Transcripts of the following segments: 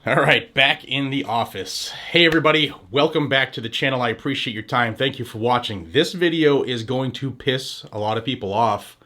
All right, back in the office. Hey everybody, welcome back to the channel. I appreciate your time. Thank you for watching. This video is going to piss a lot of people off,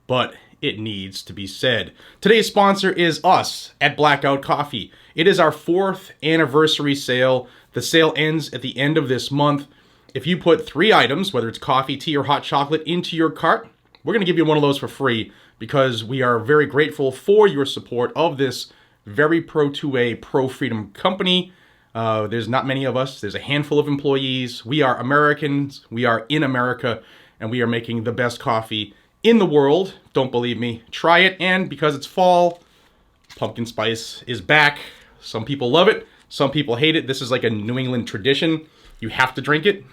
but it needs to be said. Today's sponsor is us at Blackout Coffee. It is our 4th anniversary sale. The sale ends at the end of this month. If you put 3 items, whether it's coffee, tea, or hot chocolate, into your cart, we're going to give you one of those for free because we are very grateful for your support of this very pro-2A, pro-freedom company. There's not many of us. There's a handful of employees. We are Americans. We are in America, and we are making the best coffee in the world. Don't believe me? Try it. And because it's fall, pumpkin spice is back. Some people love it. Some people hate it. This is like a New England tradition. You have to drink it.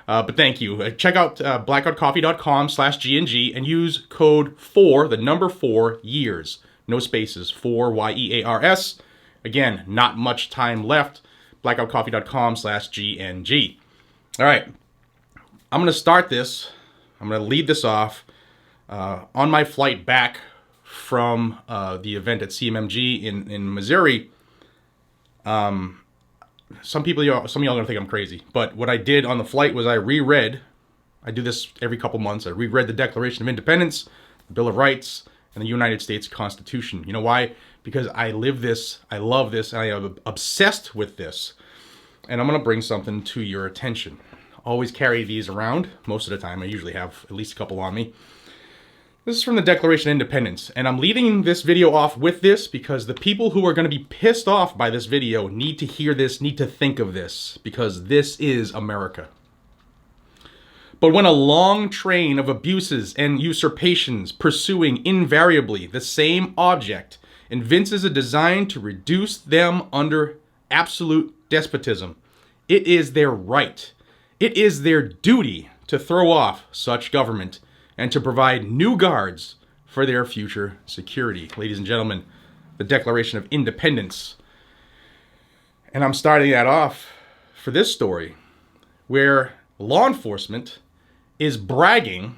But thank you. Check out blackoutcoffee.com/GNG and use code 4, the number 4, years. No spaces, 4, YEARS. Again, not much time left. blackoutcoffee.com/GNG. All right. I'm going to start this. I'm going to lead this off. On my flight back from the event at CMMG in Missouri, some of y'all are going to think I'm crazy, but what I did on the flight was I do this every couple months, I reread the Declaration of Independence, the Bill of Rights, and the United States Constitution. You know why? Because I live this, I love this, and I am obsessed with this. And I'm going to bring something to your attention. Always carry these around. Most of the time, I usually have at least a couple on me. This is from the Declaration of Independence, and I'm leading this video off with this because the people who are going to be pissed off by this video need to hear this, need to think of this, because this is America. But when a long train of abuses and usurpations pursuing invariably the same object evinces a design to reduce them under absolute despotism, it is their right, it is their duty to throw off such government and to provide new guards for their future security. Ladies and gentlemen, the Declaration of Independence. And I'm starting that off for this story, where law enforcement is bragging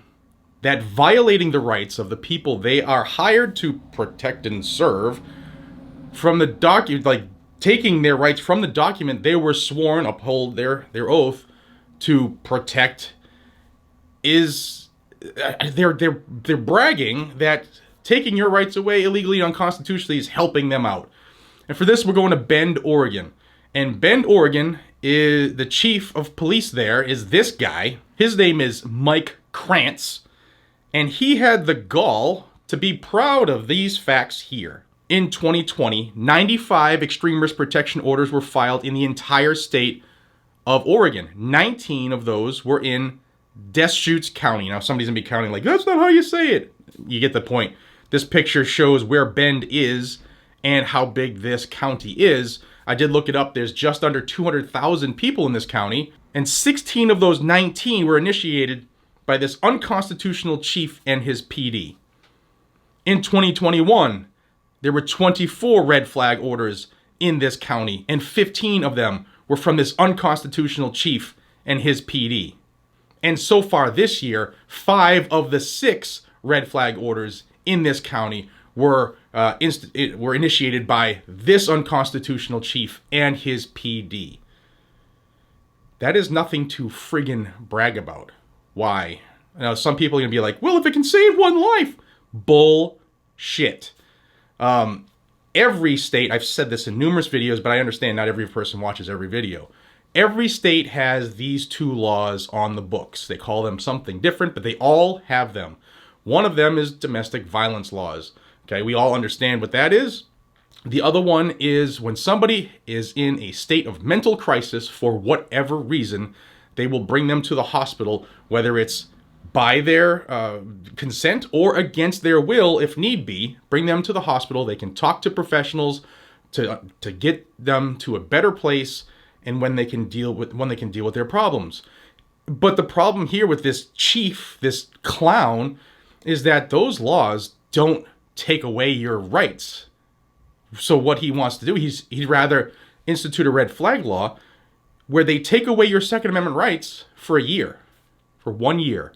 that violating the rights of the people they are hired to protect and serve from the document, like taking their rights from the document they were sworn, uphold their oath to protect, is they're bragging that taking your rights away illegally and unconstitutionally is helping them out. And for this, we're going to Bend, Oregon. And Bend, Oregon, is the chief of police there is this guy. His name is Mike Krantz, and he had the gall to be proud of these facts here. In 2020, 95 extreme risk protection orders were filed in the entire state of Oregon. 19 of those were in Deschutes County. Now, somebody's going to be counting like, that's not how you say it. You get the point. This picture shows where Bend is and how big this county is. I did look it up. There's just under 200,000 people in this county, and 16 of those 19 were initiated by this unconstitutional chief and his PD. In 2021, there were 24 red flag orders in this county, and 15 of them were from this unconstitutional chief and his PD. And so far this year, 5 of the 6 red flag orders in this county were initiated by this unconstitutional chief and his PD. That is nothing to friggin' brag about. Why? Now, some people are going to be like, well, if it can save one life. Bullshit. Every state, I've said this in numerous videos, but I understand not every person watches every video. Every state has these 2 laws on the books. They call them something different, but they all have them. One of them is domestic violence laws. Okay, we all understand what that is. The other one is when somebody is in a state of mental crisis for whatever reason, they will bring them to the hospital, whether it's by their consent or against their will, if need be. Bring them to the hospital. They can talk to professionals to get them to a better place, and when they can deal with their problems. But the problem here with this chief, this clown, is that those laws don't take away your rights. So what he wants to do, he'd rather institute a red flag law where they take away your Second Amendment rights for a year, for 1 year.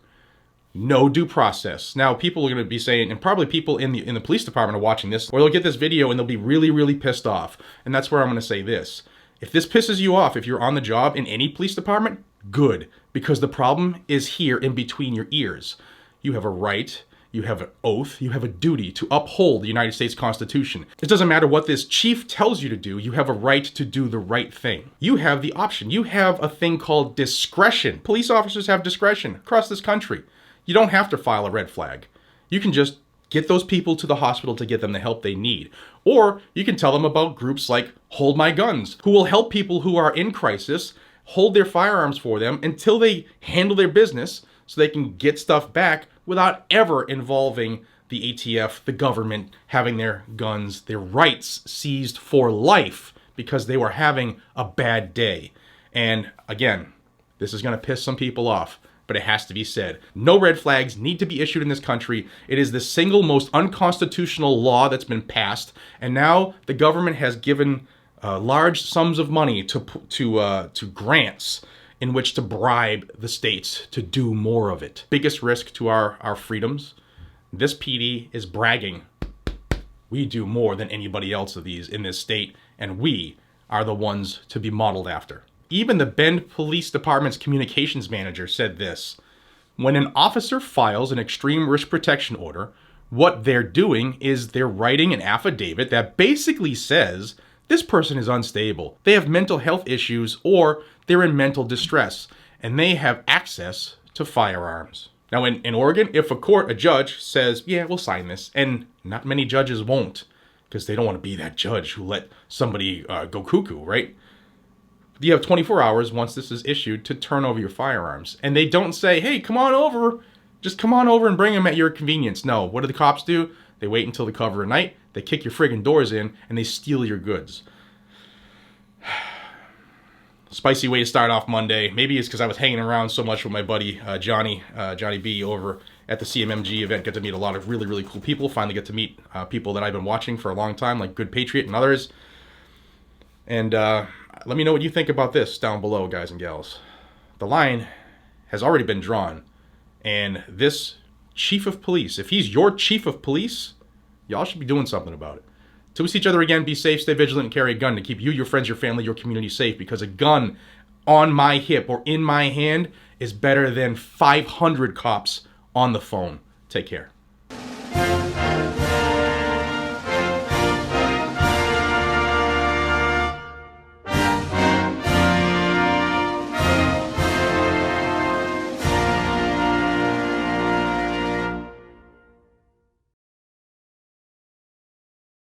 No due process. Now, people are going to be saying, and probably people in the police department are watching this, or they'll get this video and they'll be really, really pissed off. And that's where I'm going to say this. If this pisses you off, if you're on the job in any police department, good. Because the problem is here in between your ears. You have a right, you have an oath, you have a duty to uphold the United States Constitution. It doesn't matter what this chief tells you to do, you have a right to do the right thing. You have the option. You have a thing called discretion. Police officers have discretion across this country. You don't have to file a red flag. You can just get those people to the hospital to get them the help they need. Or you can tell them about groups like Hold My Guns, who will help people who are in crisis hold their firearms for them until they handle their business so they can get stuff back without ever involving the ATF, the government, having their guns, their rights seized for life because they were having a bad day. And again, this is going to piss some people off, but it has to be said. No red flags need to be issued in this country. It is the single most unconstitutional law that's been passed, and now the government has given large sums of money to grants in which to bribe the states to do more of it. Biggest risk to our freedoms. This PD is bragging. We do more than anybody else of these in this state, and we are the ones to be modeled after. Even the Bend Police Department's communications manager said this: when an officer files an extreme risk protection order, what they're doing is they're writing an affidavit that basically says this person is unstable, they have mental health issues, or they're in mental distress, and they have access to firearms. Now in Oregon, if a judge says, yeah, we'll sign this, and not many judges won't, because they don't want to be that judge who let somebody go cuckoo, right? You have 24 hours once this is issued to turn over your firearms. And they don't say, hey, come on over. Just come on over and bring them at your convenience. No, what do the cops do? They wait until the cover of night, they kick your friggin' doors in, and they steal your goods. Spicy way to start off Monday. Maybe it's because I was hanging around so much with my buddy Johnny B over at the CMMG event. Get to meet a lot of really, really cool people. Finally get to meet people that I've been watching for a long time, like Good Patriot and others. And let me know what you think about this down below, guys and gals. The line has already been drawn, and this chief of police, if he's your chief of police, y'all should be doing something about it. Till we see each other again, be safe, stay vigilant, and carry a gun to keep you, your friends, your family, your community safe, because a gun on my hip or in my hand is better than 500 cops on the phone. Take care.